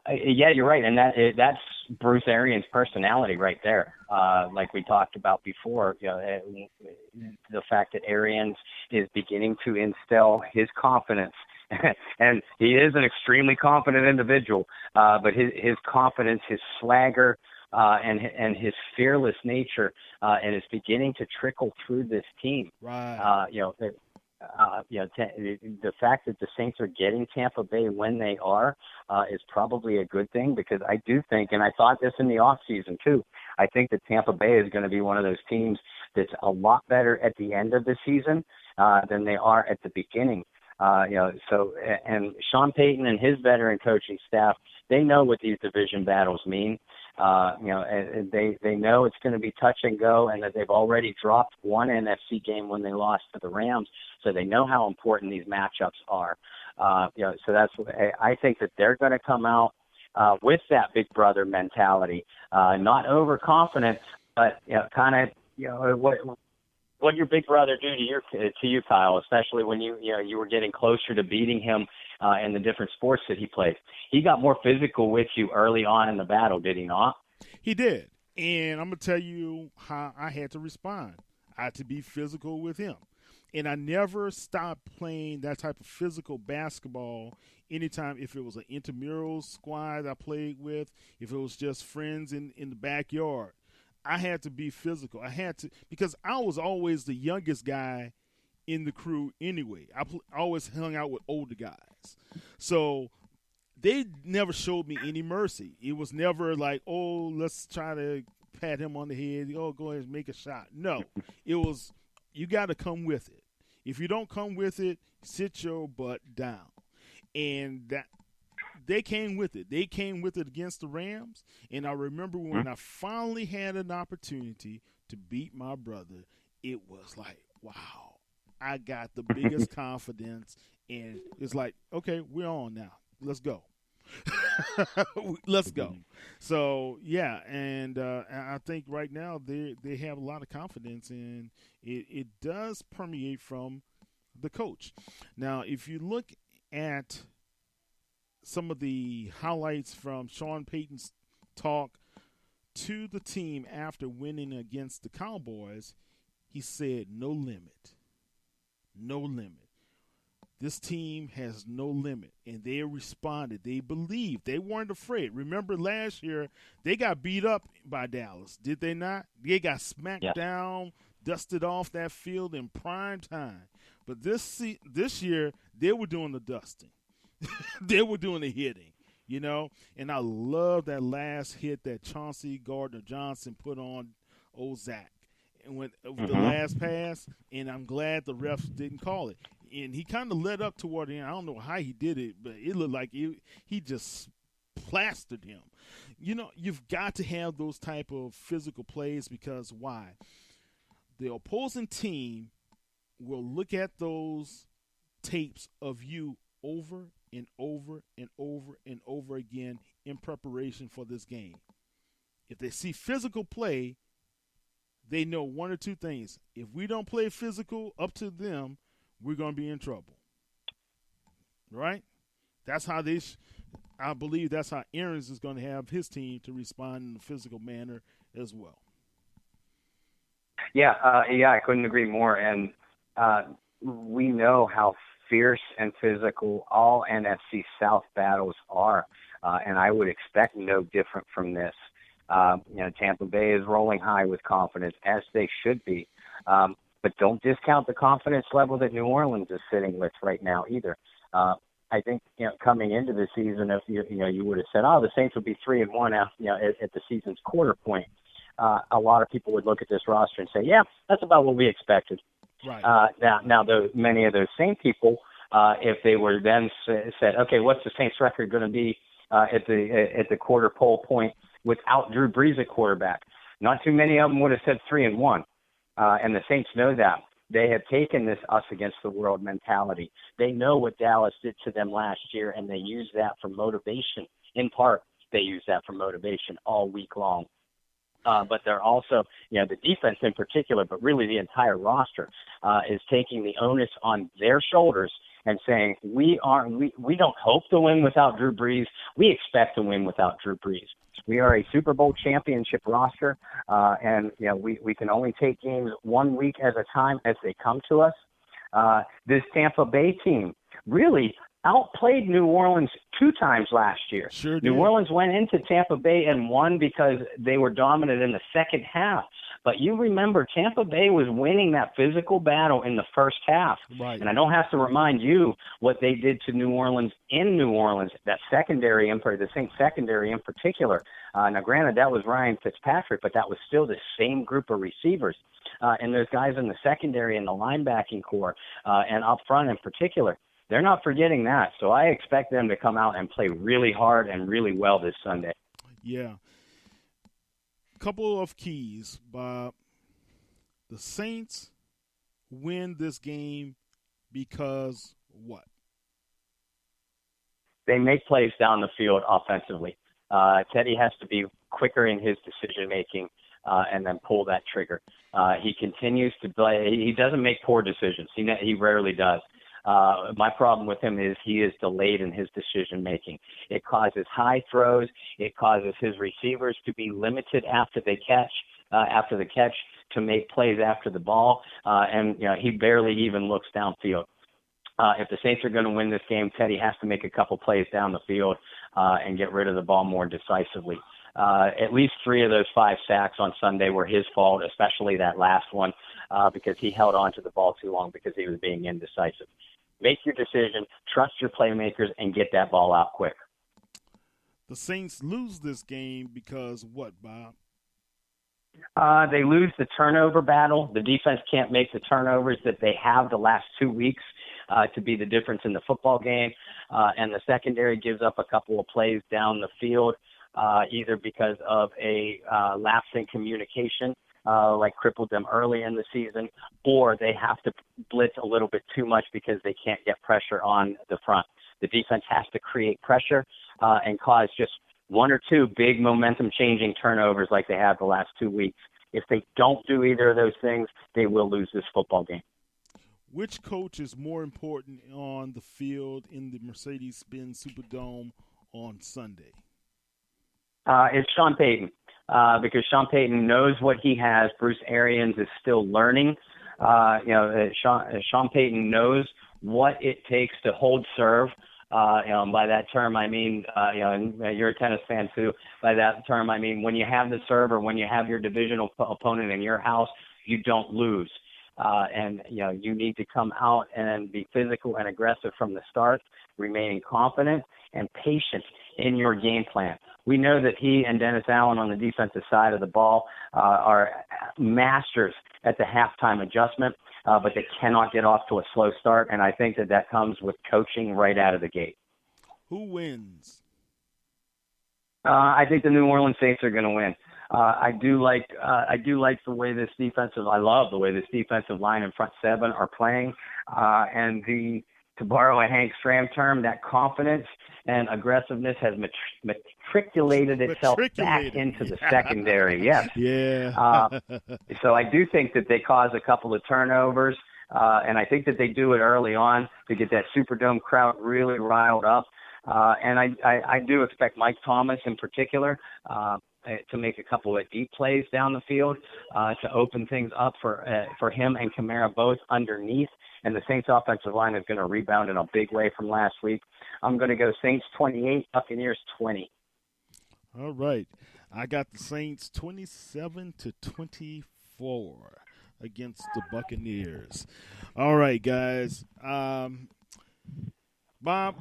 Yeah, you're right, and that's Bruce Arians' personality right there. Like we talked about before, the fact that Arians is beginning to instill his confidence, and he is an extremely confident individual. But his confidence, his swagger, and his fearless nature, and is beginning to trickle through this team. Right. The fact that the Saints are getting Tampa Bay when they are is probably a good thing, because I do think, and I thought this in the offseason too, I think that Tampa Bay is going to be one of those teams that's a lot better at the end of the season than they are at the beginning. And Sean Payton and his veteran coaching staff, they know what these division battles mean. They know it's going to be touch and go, and that they've already dropped one NFC game when they lost to the Rams, so they know how important these matchups are. So that's what I think, that they're going to come out with that big brother mentality, not overconfident, but kind of what your big brother do to you, Kyle, especially when you were getting closer to beating him in the different sports that he plays. He got more physical with you early on in the battle, did he not? He did. And I'm going to tell you how I had to respond. I had to be physical with him. And I never stopped playing that type of physical basketball anytime, if it was an intramural squad I played with, if it was just friends in the backyard. I had to be physical. I had to, because I was always the youngest guy in the crew anyway. I always hung out with older guys. So they never showed me any mercy. It was never like, oh, let's try to pat him on the head. Oh, go ahead and make a shot. No, it was, you got to come with it. If you don't come with it, sit your butt down. And that, they came with it. They came with it against the Rams. And I remember when I finally had an opportunity to beat my brother, it was like, wow, I got the biggest confidence. And it's like, okay, we're on now. Let's go. Let's go. So, yeah, and I think right now they have a lot of confidence, and it does permeate from the coach. Now, if you look at some of the highlights from Sean Payton's talk to the team after winning against the Cowboys, he said, no limit. No limit. This team has no limit, and they responded. They believed. They weren't afraid. Remember last year, they got beat up by Dallas, did they not? They got smacked down, dusted off that field in prime time. But this year, they were doing the dusting. They were doing the hitting, And I love that last hit that Chauncey Gardner-Johnson put on old Zach. And with the last pass, and I'm glad the refs didn't call it. And he kind of led up toward the end. I don't know how he did it, but it looked like he just plastered him. You've got to have those type of physical plays, because why? The opposing team will look at those tapes of you over and over and over and over again in preparation for this game. If they see physical play, they know one or two things. If we don't play physical up to them, we're going to be in trouble. Right? That's how I believe that's how Arians is going to have his team to respond in a physical manner as well. Yeah, I couldn't agree more. And we know how fierce and physical all NFC South battles are, and I would expect no different from this. Tampa Bay is rolling high with confidence, as they should be. But don't discount the confidence level that New Orleans is sitting with right now either. I think coming into the season, if you would have said, the Saints would be 3-1 at the season's quarter point, a lot of people would look at this roster and say, yeah, that's about what we expected. Right. Now, many of those same people, if they were then said, okay, what's the Saints record going to be at the quarter pole point without Drew Brees at quarterback? Not too many of them would have said 3-1. And the Saints know that. They have taken this us against the world mentality. They know what Dallas did to them last year, and they use that for motivation. In part, they use that for motivation all week long. but they're also, the defense in particular, but really the entire roster is taking the onus on their shoulders and saying, we don't hope to win without Drew Brees. We expect to win without Drew Brees. We are a Super Bowl championship roster, and we can only take games 1 week at a time as they come to us. This Tampa Bay team really outplayed New Orleans 2 times last year. Sure did. New Orleans went into Tampa Bay and won because they were dominant in the second half. But you remember, Tampa Bay was winning that physical battle in the first half. Right. And I don't have to remind you what they did to New Orleans in New Orleans, that secondary, the Saints secondary in particular. Now, granted, that was Ryan Fitzpatrick, but that was still the same group of receivers. And those guys in the secondary and the linebacking core and up front in particular, they're not forgetting that. So I expect them to come out and play really hard and really well this Sunday. Yeah. Couple of keys, Bob. The Saints win this game because what? They make plays down the field offensively. Teddy has to be quicker in his decision-making and then pull that trigger. He continues to play. He doesn't make poor decisions. He rarely does. My problem with him is he is delayed in his decision-making. It causes high throws. It causes his receivers to be limited after the catch to make plays after the ball. And he barely even looks downfield. If the Saints are going to win this game, Teddy has to make a couple plays down the field and get rid of the ball more decisively. At least 3 of those 5 sacks on Sunday were his fault, especially that last one, because he held on to the ball too long because he was being indecisive. Make your decision, trust your playmakers, and get that ball out quick. The Saints lose this game because what, Bob? They lose the turnover battle. The defense can't make the turnovers that they have the last 2 weeks to be the difference in the football game. And the secondary gives up a couple of plays down the field, either because of a lapse in communication, like crippled them early in the season, or they have to blitz a little bit too much because they can't get pressure on the front. The defense has to create pressure and cause just 1 or 2 big momentum-changing turnovers like they have the last 2 weeks. If they don't do either of those things, they will lose this football game. Which coach is more important on the field in the Mercedes-Benz Superdome on Sunday? It's Sean Payton, because Sean Payton knows what he has. Bruce Arians is still learning. Sean Payton knows what it takes to hold serve. By that term, I mean, and you're a tennis fan too. By that term, I mean, when you have the serve or when you have your divisional opponent in your house, you don't lose. And you need to come out and be physical and aggressive from the start, remaining confident and patient in your game plan. We know that he and Dennis Allen on the defensive side of the ball are masters at the halftime adjustment, but they cannot get off to a slow start, and I think that comes with coaching right out of the gate. Who wins? I think the New Orleans Saints are going to win. I love the way this defensive line and front seven are playing, and to borrow a Hank Stram term, that confidence and aggressiveness has matriculated itself back into the secondary. Yes. Yeah. So I do think that they cause a couple of turnovers, and I think that they do it early on to get that Superdome crowd really riled up. And I do expect Mike Thomas in particular to make a couple of deep plays down the field to open things up for him and Kamara both underneath. And the Saints offensive line is going to rebound in a big way from last week. I'm going to go Saints 28, Buccaneers 20. All right. I got the Saints 27-24 against the Buccaneers. All right, guys. Bob,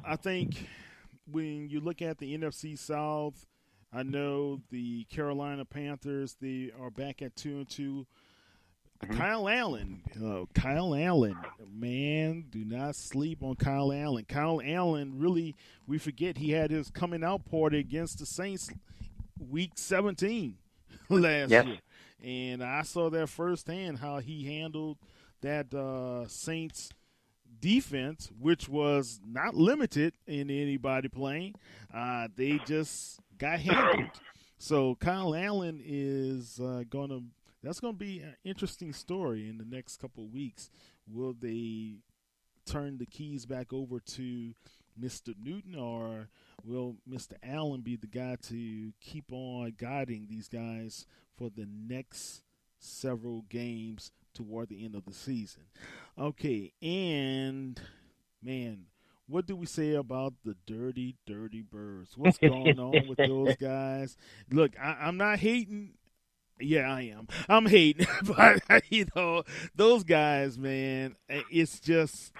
I think when you look at the NFC South, I know the Carolina Panthers, they are back at 2-2. Kyle Allen, man, do not sleep on Kyle Allen. Kyle Allen, really, we forget he had his coming out party against the Saints week 17 last year. And I saw that firsthand, how he handled that Saints defense, which was not limited in anybody playing. They just got handled. So Kyle Allen is that's going to be an interesting story in the next couple of weeks. Will they turn the keys back over to Mr. Newton, or will Mr. Allen be the guy to keep on guiding these guys for the next several games toward the end of the season? Okay, and man, what do we say about the dirty, dirty birds? What's going on with those guys? Look, I'm not hating. Yeah, I am. I'm hating, but those guys, man, it's just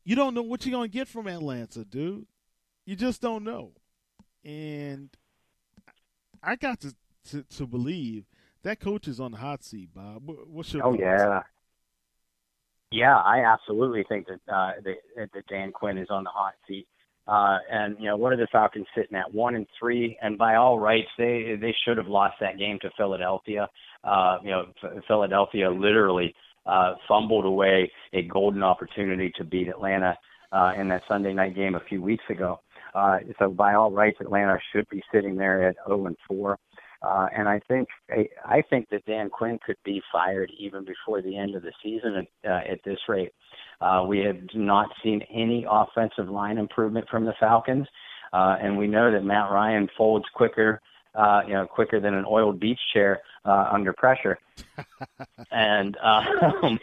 you don't know what you're gonna get from Atlanta, dude. You just don't know, and I got to believe that coach is on the hot seat, Bob. What's your thoughts? Yeah. Yeah, I absolutely think that Dan Quinn is on the hot seat. And what are the Falcons sitting at? 1-3, and by all rights, they should have lost that game to Philadelphia. Philadelphia literally fumbled away a golden opportunity to beat Atlanta in that Sunday night game a few weeks ago. So by all rights, Atlanta should be sitting there at 0-4. And I think that Dan Quinn could be fired even before the end of the season at this rate. We have not seen any offensive line improvement from the Falcons, and we know that Matt Ryan folds quicker than an oiled beach chair under pressure. And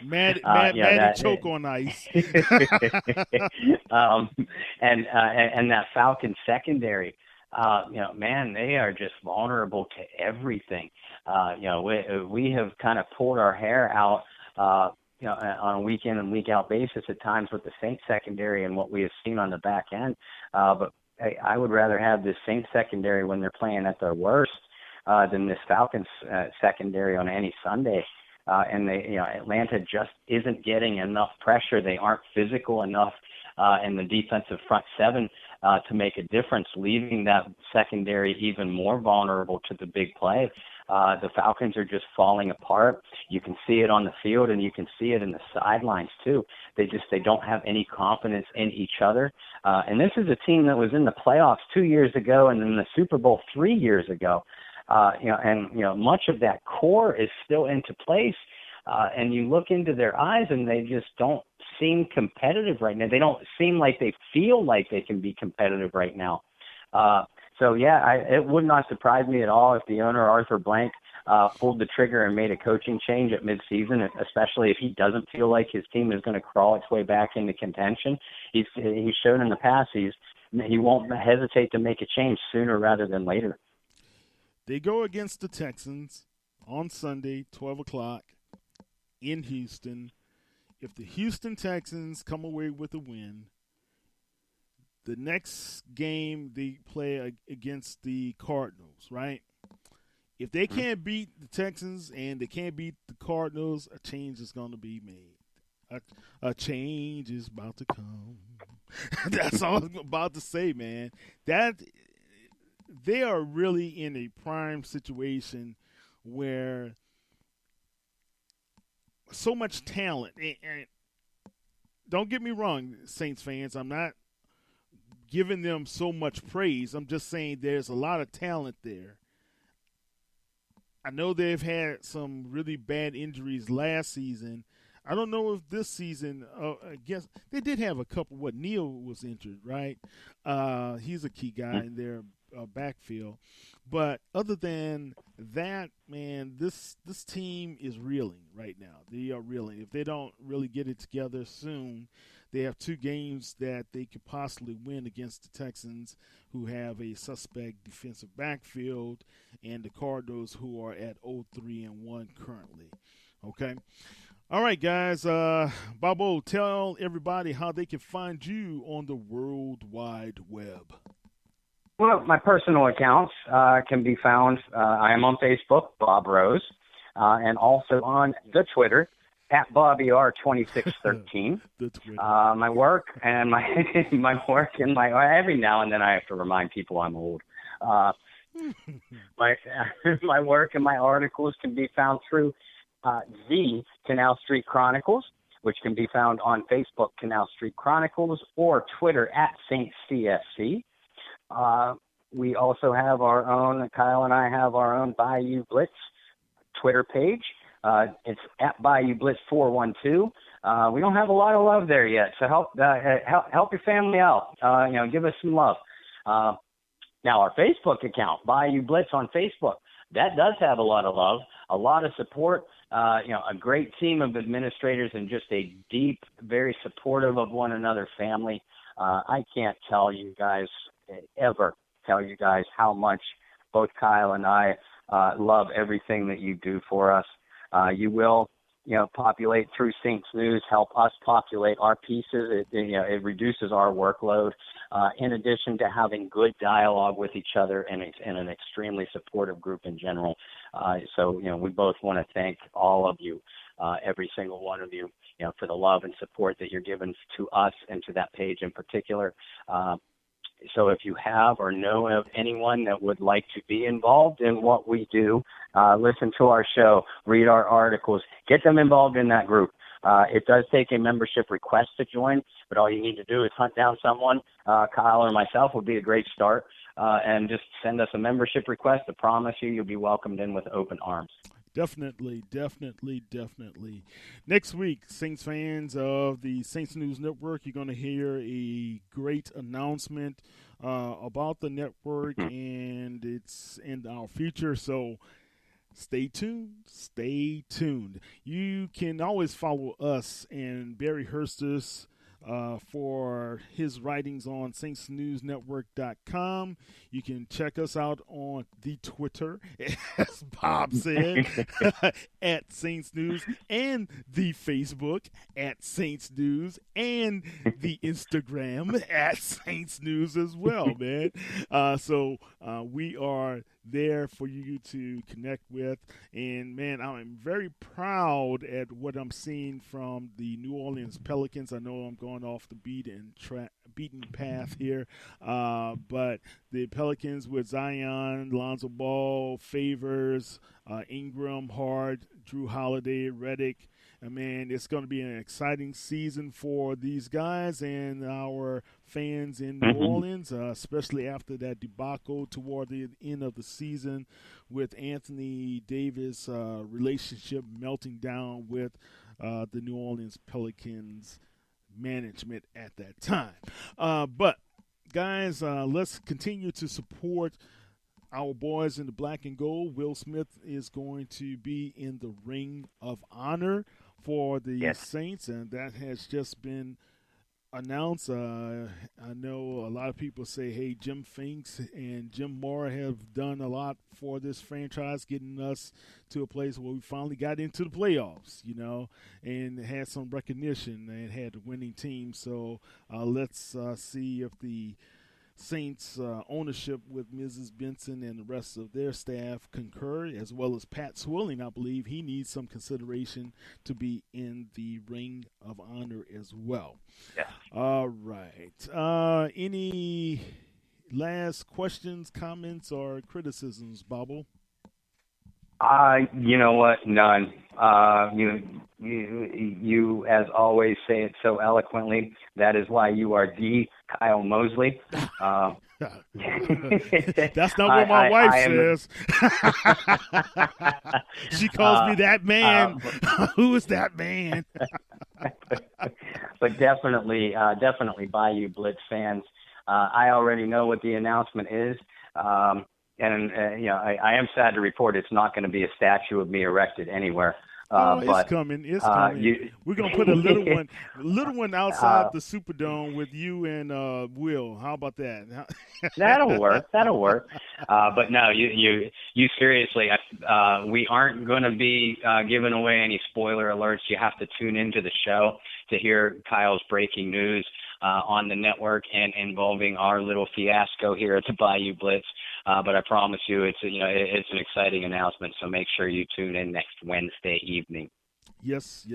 Matt choke on ice. And that Falcons secondary. Man, they are just vulnerable to everything. We have kind of pulled our hair out, on a week in and week out basis at times with the Saints secondary and what we have seen on the back end. But I would rather have this Saints secondary when they're playing at their worst than this Falcons secondary on any Sunday. And Atlanta just isn't getting enough pressure. They aren't physical enough in the defensive front seven to make a difference, leaving that secondary even more vulnerable to the big play. The Falcons are just falling apart. You can see it on the field, and you can see it in the sidelines too. They don't have any confidence in each other. And this is a team that was in the playoffs 2 years ago and in the Super Bowl 3 years ago. Much of that core is still into place. And you look into their eyes, and they just don't seem competitive right now. They don't seem like they feel like they can be competitive right now. It would not surprise me at all if the owner, Arthur Blank, pulled the trigger and made a coaching change at midseason, especially if he doesn't feel like his team is going to crawl its way back into contention. He's shown in the past he won't hesitate to make a change sooner rather than later. They go against the Texans on Sunday, 12 o'clock in Houston. If the Houston Texans come away with a win, the next game they play against the Cardinals, right? If they can't beat the Texans and they can't beat the Cardinals, a change is going to be made. A change is about to come. That's all I'm about to say, man. That they are really in a prime situation where so much talent. And don't get me wrong, Saints fans, I'm not giving them so much praise. I'm just saying there's a lot of talent there. I know they've had some really bad injuries last season. I don't know if this season, I guess they did have a couple. Neil was injured, right? He's a key guy in their backfield. But other than that, man, this team is reeling right now. They are reeling. If they don't really get it together soon, they have two games that they could possibly win against the Texans, who have a suspect defensive backfield, and the Cardinals, who are at 0-3-1 currently. Okay? All right, guys. Bobo, tell everybody how they can find you on the World Wide Web. Well, my personal accounts can be found. I am on Facebook, Bob Rose, and also on the Twitter, at BobbyR2613. My work and my every now and then I have to remind people I'm old. My work and my articles can be found through the Canal Street Chronicles, which can be found on Facebook, Canal Street Chronicles, or Twitter at Saints CSC. we also have our own, Kyle and I have our own Bayou Blitz Twitter page. It's at Bayou Blitz 412. We don't have a lot of love there yet, so help your family out. Give us some love. Now, our Facebook account, Bayou Blitz on Facebook, that does have a lot of love, a lot of support. A great team of administrators and just a deep, very supportive of one another family. I can't ever tell you guys how much both Kyle and I love everything that you do for us. You will, populate True Saints News, help us populate our pieces. It reduces our workload. In addition to having good dialogue with each other and an extremely supportive group in general. So we both want to thank all of you, every single one of you, for the love and support that you're giving to us and to that page in particular. So if you have or know of anyone that would like to be involved in what we do, listen to our show, read our articles, get them involved in that group. It does take a membership request to join, but all you need to do is hunt down someone. Kyle or myself would be a great start, and just send us a membership request. I promise you'll be welcomed in with open arms. Definitely. Next week, Saints fans of the Saints News Network, you're going to hear a great announcement about the network and it's in our future. So stay tuned. You can always follow us and Barry Hurstis for his writings on SaintsNewsNetwork.com. You can check us out on the Twitter, as Bob said, at Saints News, and the Facebook at Saints News, and the Instagram at Saints News as well, man. So we are there for you to connect with. And, man, I'm very proud at what I'm seeing from the New Orleans Pelicans. I know I'm going off the beaten path here, but the Pelicans with Zion, Lonzo Ball, Favors, Ingram, Hart, Drew Holiday, Redick. Man, it's going to be an exciting season for these guys and our fans in New Orleans, especially after that debacle toward the end of the season with Anthony Davis' relationship melting down with the New Orleans Pelicans management at that time. But, guys, let's continue to support our boys in the black and gold. Will Smith is going to be in the Ring of Honor for the Saints, and that has just been announced. I know a lot of people say, hey, Jim Finks and Jim Mora have done a lot for this franchise, getting us to a place where we finally got into the playoffs, and had some recognition and had a winning team. So let's see if the Saints ownership with Mrs. Benson and the rest of their staff concur, as well as Pat Swilling. I believe he needs some consideration to be in the Ring of Honor as well. Yeah. All right. Any last questions, comments, or criticisms, Bobble? You know what? None. You, as always, say it so eloquently. That is why you are the Kyle Mosley. That's not what my wife says. She calls me that man. Who is that man? But definitely Bayou Blitz fans. I already know what the announcement is. I am sad to report it's not going to be a statue of me erected anywhere. It's coming. We're going to put a little one outside the Superdome with you and Will. How about that? That'll work. But no, you seriously, we aren't going to be giving away any spoiler alerts. You have to tune into the show to hear Kyle's breaking news on the network and involving our little fiasco here at the Bayou Blitz. But I promise you, it's an exciting announcement. So make sure you tune in next Wednesday evening. Yes.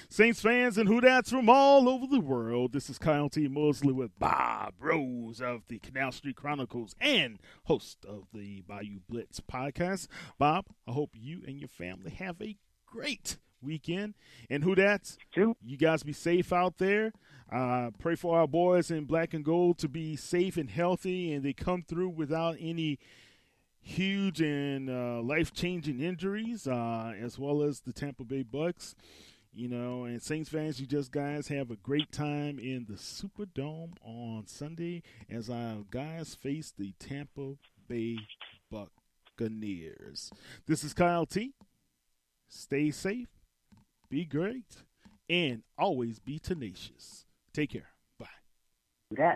Saints fans and Who-Dats from all over the world, this is Kyle T. Mosley with Bob Rose of the Canal Street Chronicles and host of the Bayou Blitz podcast. Bob, I hope you and your family have a great weekend. And who that's? Two. You guys be safe out there. Pray for our boys in black and gold to be safe and healthy, and they come through without any huge and life-changing injuries, as well as the Tampa Bay Bucs. And Saints fans, you just guys have a great time in the Superdome on Sunday as our guys face the Tampa Bay Buccaneers. This is Kyle T. Stay safe, be great, and always be tenacious. Take care. Bye. Yeah.